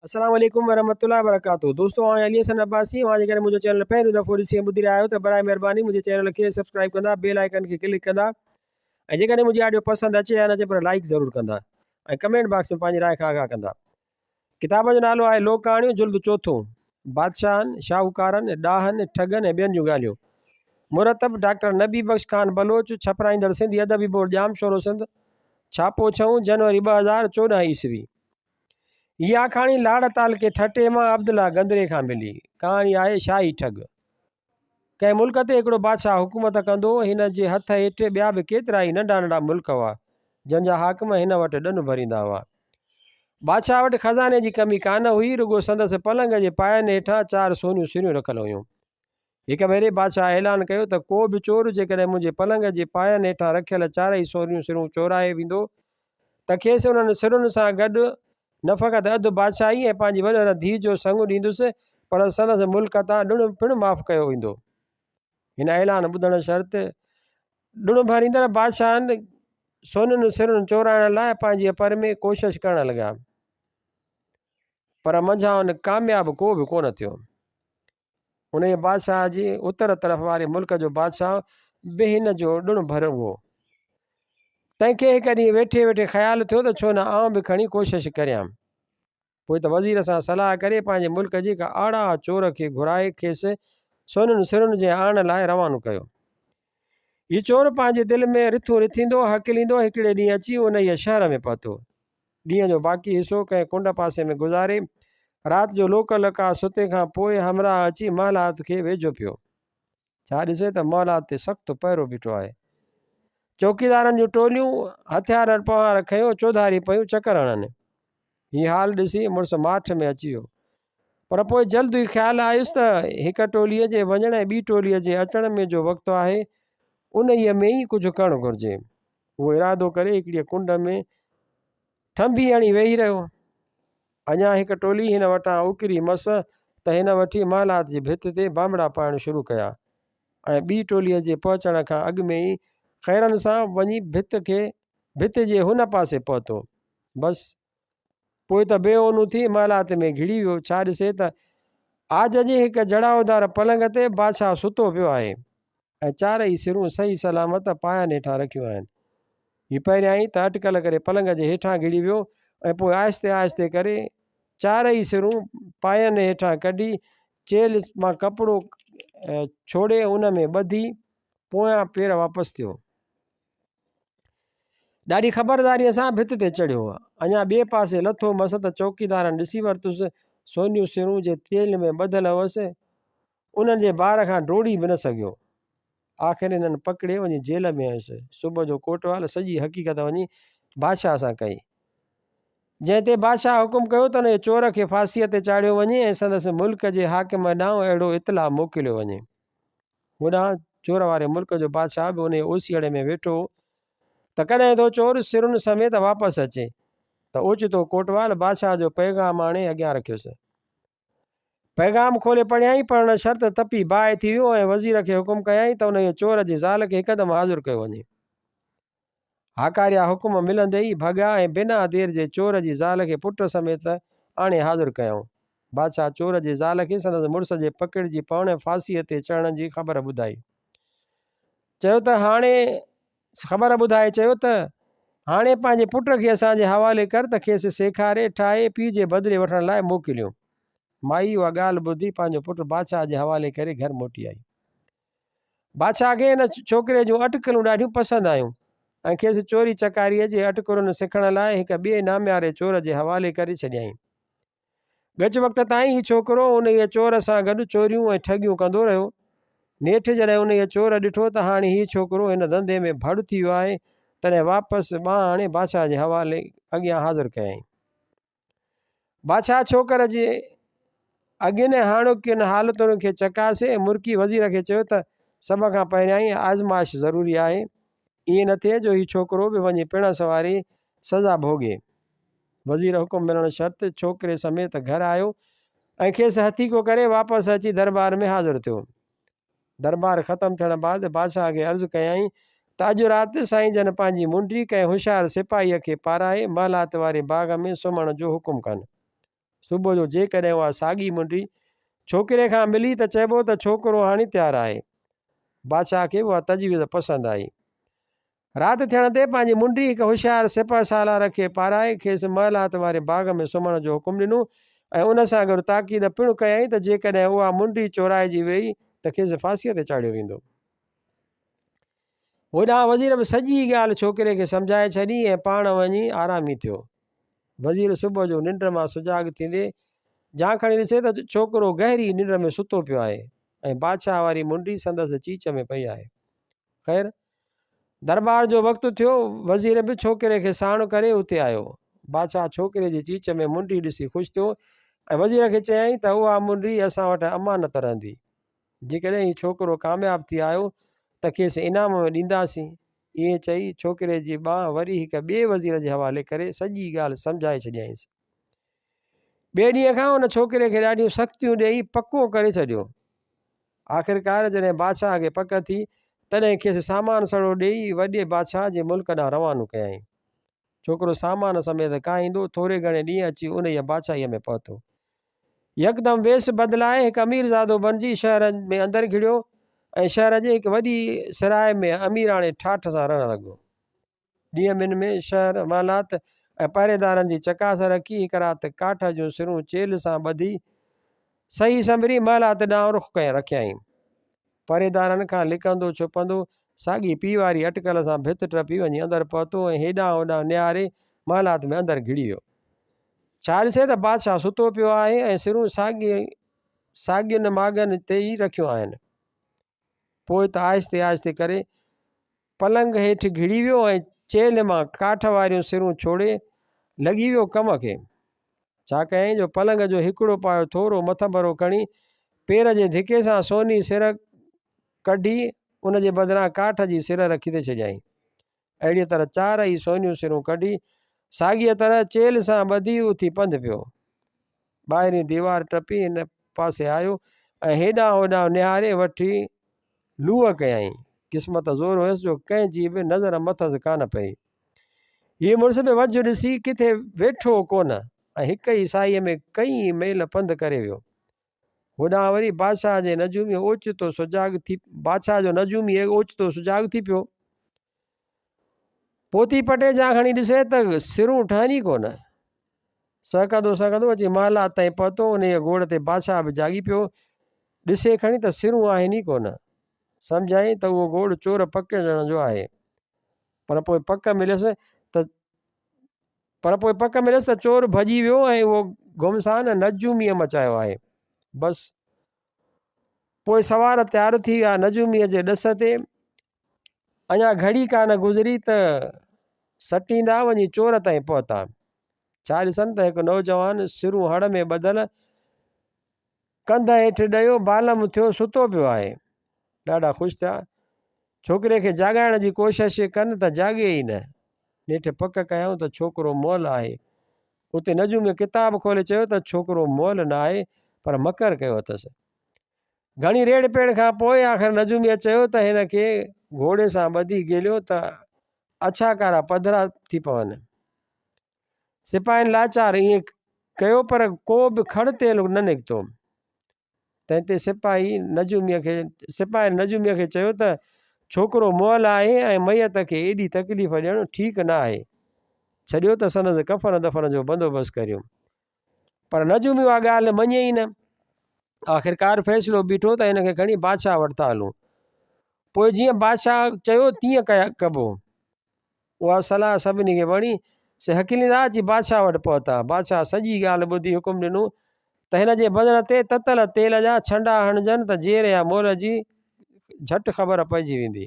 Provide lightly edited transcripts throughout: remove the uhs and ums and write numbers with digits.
अस्सलाम वालेकुम वरहमतुल्लाहि वबरकातुहू। दोस्तों हाणे अली हसन अब्बासी मां जेकॾहिं मुंहिंजो चैनल पहिरियों दफ़ो ॾिसी ऐं ॿुधी रहिया आहियो त बराए महिरबानी मुंहिंजे चैनल खे सब्सक्राइब कंदा, बेल आइकन खे क्लिक कंदा ऐं जेकॾहिं मुंहिंजी ऑडियो पसंदि अचे या न अचे पर लाइक ज़रूरु कंदा ऐं कमेंट बॉक्स में पंहिंजी राय खां आगाह कंदा। किताब जो नालो आहे लोक कहाणियूं जुल्द चोथों, बादशाहनि, शाहूकारनि, ॾाहनि, ठगनि ऐं ॿियनि जूं ॻाल्हियूं। मुरतब डॉक्टर नबी बख्श खान बलोच, छपराईंदड़ सिंधी अदबी बोर्ड जाम शोरो सिंध, छापो 6 जनवरी 2014 ईस्वी। इहा कहाणी लाड़ ताल के ठटे मां अब्दुल्ला गंदरे खां मिली। कहाणी आहे शाही ठग। कंहिं मुल्क ते हिकिड़ो बादशाह हुकूमत कंदो। हिन जे हथ हेठि ॿिया बि केतिरा ई नंढा नंढा मुल्क हुआ जंहिंजा हाकिम हिन वटि ॾनु भरींदा हुआ। बादशाह वटि खज़ाने जी कमी कान हुई, रुगो संदसि पलंग जे पायनि हेठां 4 सोनियूं सिरियूं रखियल हुयूं। हिक भेरे बादशाह ऐलान कयो त को बि चोर जेकॾहिं मुंहिंजे पलंग जे पायनि हेठां रखियल 4 ई सोनियूं सिरियूं चोराए वेंदो त खेसि उन्हनि सिरुनि सां गॾु न फ़क़ति अधु बादशाही ऐं पंहिंजी वॾड़ धीउ जो संग ॾींदुसि पर संदसि मुल्क तां ॾुणु पिणु माफ़ कयो वेंदो। हिन ऐलान ॿुधण शर्त ॾुणु भरींदड़ बादशाहनि सोननि सिरुनि चोराइण लाइ पंहिंजी पर में कोशिशि करणु लॻा, पर मंझां उन कामयाबु को बि कोन थियो। उन बादशाह जी उत्तर तरफ़ वारे मुल्क जो बादशाह बि हिन जो ॾुणु भरियो हो। तंहिंखे हिकु ॾींहुं वेठे वेठे ख़्यालु थियो त छो न आउं बि खणी कोशिशि करियां। पोइ त वज़ीर सां सलाह करे पंहिंजे मुल्क जी का आड़ा चोर खे घुराए खेसि सोननि सिरुनि जे आणण लाइ रवानो कयो। हीउ चोर पंहिंजे दिलि में रिथूं रिथींदो हकिलींदो हिकिड़े ॾींहुं अची उन ई शहर में पहुतो। ॾींहं जो बाक़ी हिसो कंहिं कुंड पासे में गुज़ारे राति जो लोक लका सुते खां पोइ हमराह अची महलात खे वेझो पियो। छा ॾिसे त महलात ते सख़्तु पहिरो बीठो आहे। चौकीदारनि जूं टोलियूं हथियार पवार खयूं चौधारी पियूं चकर हणनि। हीउ हाल ॾिसी मुड़ुसु माठ में अची वियो, पर पोइ जल्द ई ख़्यालु आयुसि त हिकु टोलीअ जे वञण ऐं ॿी टोलीअ जे अचण में जो वक़्तु आहे उन ई में ई कुझु करणु घुरिजे। उहो इरादो करे हिकिड़ीअ कुंड में ठंबी हणी वेही रहियो। अञा हिकु टोली हिन वटां उकिरी मस त हिन वठी महलात जी भित ते बांबड़ा पाइणु शुरू कया ऐं ॿी टोलीअ जे पहुचण खां अॻु में ई ख़ैरनि सां वञी भित जे हुन पासे पहुतो। बसि पोइ त बेओनू थी महलात में घिड़ी वियो। छा ॾिसे त आज जे हिकु जड़ाउदार पलंग ते बादशाह सुतो पियो आहे ऐं 4 ई सिरूं सही सलामत पायनि हेठां रखियूं आहिनि। हीउ पहिरियां ई त अटकल करे पलंग जे हेठां घिड़ी वियो ऐं पोइ आहिस्ते आहिस्ते करे 4 ई सिरूं पायनि हेठां कढी चेल मां कपिड़ो छोड़े उन में ॿधी पोयां पेर वापसि थियो। ॾाढी ख़बरदारीअ सां भित ते चढ़ियो। अञा ॿिए पासे लथो मस त चौकीदारनि ॾिसी वरितुसि सोनियूं सिरूं जे तेल में ॿधल हुअसि। उन्हनि जे बार खां डोड़ी बि न सघियो। आख़िर हिननि पकिड़े वञी जेल में आयुसि। सुबुह जो कोटवाल सॼी हक़ीक़त वञी बादशाह सां कई, जंहिं ते बादशाह हुकुम कयो त उन चोर खे फांसीअ ते चाढ़ियो वञे ऐं संदसि मुल्क जे हाकिम ॾांहुं अहिड़ो इतला मोकिलियो वञे। होॾां चोर वारे मुल्क जो बादशाह बि उन ओसीअड़े में वेठो त कॾहिं थो चोर सिरुनि समेत वापसि अचे त ओचितो कोटवाल बादशाह जो पैगाम आणे अॻियां रखियुसि। पैगाम खोले पढ़ियाई पर हुन शर्त तपी बाहि थी वियो ऐं वज़ीर खे हुकुम कयई त उन चोर जी ज़ाल खे हिकदमि हाज़ुर कयो वञे। हाकारिया हुकुम मिलंदे ई भॻा ऐं बिना देर जे चोर जी ज़ाल खे पुट समेत आणे हाज़ुर कयऊं। बादशाह चोर जी ज़ाल खे संदसि मुड़ुस जे पकिड़िजी पवण फांसीअ ते चढ़ण जी ख़बर ॿुधाई। चयो त हाणे पंहिंजे पुट खे असांजे हवाले कर त खेसि सेखारे ठाहे पीउ जे बदिले वठण लाइ मोकिलियो। माई उहा ॻाल्हि ॿुधी पंहिंजो पुटु बादशाह जे हवाले करे घर मोटी आई। बादशाह खे हिन छोकिरे जूं अटकलूं ॾाढियूं पसंदि आयूं ऐं खेसि चोरी चकारीअ जे अटकुरनि सिखण लाइ हिकु ॿिए नाम्यारे चोर जे हवाले करे छॾियईं। घच वक़्त ताईं हीउ छोकिरो उन चोर सां गॾु चोरियूं ऐं ठगियूं कंदो रहियो। नेठि जॾहिं उन चोर ॾिठो त हाणे हीउ छोकिरो हिन धंधे में भड़ थी वियो आहे तॾहिं वापसि ॿांह आणे बादशाह जे हवाले अॻियां हाज़ुर कयईं। बादशाह छोकर जे अॻियुनि हाणोकियुनि हालतुनि खे चकासे मुर्की वज़ीर खे चयो त सभ खां पहिरियां ई आज़माइश ज़रूरी आहे। ईअं न थिए जो हीउ छोकिरो बि वञी पिण सवारी सज़ा भोॻे। वज़ीर हुकुम मिलण शर्त छोकिरे समेत घर आयो ऐं खेसि हथीको करे वापसि अची दरबार में हाज़ुर थियो। दरबार ख़तमु थियण बाद बादशाह खे अर्ज़ु कयई त अॼु राति साईं जन पंहिंजी मुंडी कंहिं होशियारु सिपाहीअ खे पाराए महलात वारे बाग़ में सुम्हण जो हुकुम कनि। सुबुह जो जेकॾहिं उहा साॻी मुंडी छोकिरे खां मिली त चइबो त छोकिरो हाणे तयारु आहे। बादशाह खे उहा तजवीज़ पसंदि आई। राति थियण ते पंहिंजी मुंडी हिकु होशियारु सिपह सालार खे पाराए खेसि महलात वारे बाग़ में सुम्हण जो हुकुम ॾिनो ऐं उन सां गॾु ताक़ीद पिणु कयईं त जेकॾहिं उहा मुंडी चोराइजी वेई त खेसि फांसीअ ते चाढ़ियो वेंदो। होॾां वज़ीर बि सॼी ॻाल्हि छोकिरे खे सम्झाए छॾी ऐं पाण वञी आरामी थियो। वज़ीर सुबुह जो निंड मां सुजाॻ थींदे जां खणी ॾिसे त छोकिरो गहरी निंड में सुतो पियो आहे ऐं बादशाह वारी मुंडी संदसि चीच में पई आहे। ख़ैर दरबार जो वक़्तु थियो। वज़ीर बि छोकिरे खे साण करे उते आयो। बादशाह छोकिरे जी चीच में मुंडी ॾिसी ख़ुशि थियो ऐं वज़ीर खे चयईं त उहा मुंडी असां वटि अमानत रहंदी। जेकॾहिं हीउ छोकिरो कामयाबु थी आयो त खेसि इनाम में ॾींदासीं। ईअं चई छोकिरे जी ॿांह वरी हिकु ॿिए वज़ीर जे हवाले करे सॼी ॻाल्हि सम्झाए छॾियईंसि। ॿिए ॾींहं खां उन छोकिरे खे ॾाढियूं सख़्तियूं ॾेई पको करे छॾियो। आख़िरकार जॾहिं बादशाह खे पक थी तॾहिं खेसि सामान सड़ो ॾेई वॾे बादशाह जे मुल्क ॾांहुं रवानो कयईं। छोकिरो सामान समेत काईंदो थोरे घणे ॾींहं अची उन ई बादशाहीअ में पहुतो। यकदमि वेस बदिलाए हिकु अमीरज़ादो बणिजी शहर में अंदरि घिड़ियो ऐं शहर जे हिकु वॾी सराय में अमीराणे ठाठ सां रहणु लॻो। ॾींहं ॿिनि में शहर महलात ऐं पहरेदारनि जी चकास रखी हिकु राति काठ जूं सिरूं चेल सां ॿधी सही संभरी महलात ॾांहुं रुख रखियईं। पहरेदारनि खां लिकंदो छुपंदो साॻी पीउ वारी अटकल सां भित टपी वञी अंदरि पहुतो ऐं हेॾां होॾां निहारे महलात में अंदरि घिड़ी वियो। छा ॾिसे त बादशाह सुतो पियो आहे ऐं सिरूं साॻियुनि माॻनि ते ई रखियूं आहिनि। पोइ त आहिस्ते आहिस्ते करे पलंग हेठि घिड़ी वियो ऐं चेल मां काठ वारियूं सिरूं छोड़े लॻी वियो कम खे। छा कयईं जो पलंग जो हिकिड़ो पायो थोरो मथंभरो खणी पेर जे धिके सां सोनी सिर कढी उन जे बदिरां काठ जी सिर रखी ते छॾियईं। अहिड़ीअ तरह चार ई सोनियूं सिरूं कढी साॻीअ तरह चेल सां ॿधी उथी पंधु पियो। ॿाहिरीं दीवार टपी हिन पासे आयो ऐं हेॾां होॾां निहारे वठी लूह कयईं। क़िस्मत ज़ोर हुयसि जो कंहिंजी बि नज़र मथसि कान पई। हीअ मुड़ुस बि वझ ॾिसी किथे वेठो कोन ऐं हिक ई साईअ में कई मेल पंधु करे वियो। होॾां वरी बादशाह जे नजूमी ओचितो सुजाॻ थी बादशाह जो नजूमी ओचितो सुजाॻ थी पियो। पोती पटे जा खणी ॾिसे त सिरूं ठहनि ई कोन। सकंदो अची महलात ताईं पहुतो। उन जे गोड़ ते बादशाह बि जाॻी पियो। ॾिसे खणी त सिरूं आहिनि ई कोन। सम्झाई त उहो गोड़ चोर पकड़ण जो आहे। पर पोइ पक मिलियसि त चोर भॼी वियो ऐं उहो गुमसान नजूमीअ मचायो आहे। बसि पोइ सवार तयारु थी विया नजूमीअ जे ॾस ते। अञा घड़ी कान गुज़री त सटींदा वञी चोर ताईं पहुता। छा ॾिसनि त हिकु नौजवान सिरूं हड़ में ॿधल कंध हेठि ॾियो बालम थियो सुतो पियो आहे। ॾाढा ख़ुशि थिया। छोकिरे खे जाॻाइण जी कोशिशि कनि त जाॻे ई न। नेठि पक कयूं त छोकिरो मुअल आहे। उते नजूमी किताब खोले चयो त छोकिरो मुअल न आहे पर मकर कयो अथसि। घणी रेड़ पेड़ खां पोइ आख़िर नजूमीअ चयो त हिन खे घोड़े सां ॿधी गेलियो त अछा कारा पधरा थी पवनि। सिपाहियुनि लाचार ईअं कयो पर को बि खड़ तेल न निकितो। तंहिं ते सिपाहिनि नजूमीअ खे चयो त छोकिरो मुअल आहे ऐं मैयत खे एॾी तकलीफ़ ॾियणु ठीकु न आहे। छॾियो त संदसि कफ़न दफ़न जो बंदोबस्तु करियूं। पर नजूमी उहा ॻाल्हि मञे ई न। आख़िरकार फ़ैसिलो बीठो त हिन खे खणी बादशाह वटि था हलूं। पोइ जीअं बादशाह चयो तीअं कबो। उहा सलाह सभिनी खे वणी। से हकीलींदा अची बादशाह वटि पहुता। बादशाह सॼी ॻाल्हि ॿुधी हुकुम ॾिनो त हिन जे बदन ते ततल तेल जा छंडा हणजनि त जेर या मोल जी झटि ख़बर पइजी वेंदी।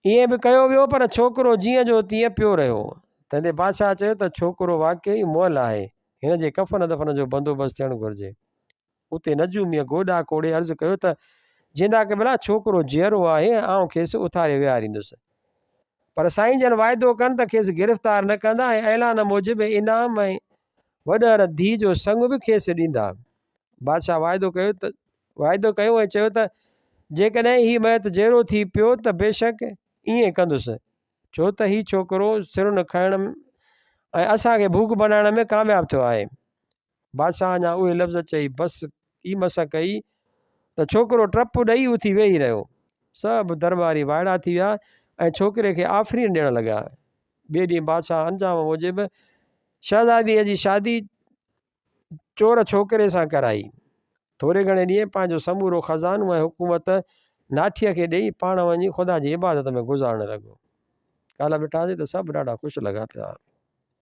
ईअं बि कयो वियो पर छोकिरो जीअं जो तीअं पियो रहियो। तंहिंते बादशाह चयो त छोकिरो वाक़ई मुअल आहे। हिन जे कफ़न दफ़न जो बंदोबस्तु थियणु घुरिजे। उते नजूमीअ गोॾा कोड़े अर्ज़ु कयो त जिंदा क़बिला छोकिरो जीअरो आहे आउं खेसि उथारे विहारींदुसि। पर साईं जन वाइदो कनि त खेसि गिरफ़्तार न कंदा ऐं ऐलान मूजिबि इनाम ऐं वॾड़ धीउ जो संग बि खेसि ॾींदा। बादशाह वाइदो कयो ऐं चयो त जेकॾहिं हीउ महत जहिड़ो थी पियो त बेशक ईअं कंदुसि। छो त हीउ छोकिरो सिरुनि खाइण ऐं असांखे भूख बनाइण में कामयाबु थियो आहे। बादशाह अञा उहे लफ़्ज़ चई बसि की मस कई त छोकिरो टप ॾेई उथी वेही रहियो। सभु दरबारी वाइड़ा थी विया ऐं छोकिरे खे आफ़रीन ॾियण लॻा। ॿिए ॾींहुं बादशाह अंजाम मूजिबि शहज़ादीअ जी शादी चोर छोकिरे सां कराई। थोरे घणे ॾींहं पंहिंजो समूरो ख़ज़ानो ऐं हुकूमत नाठीअ खे ॾेई पाण वञी ख़ुदा जी इबादत में गुज़ारणु लॻो। काला ॾिठासीं त सभु ॾाढा ख़ुशि लॻा पिया।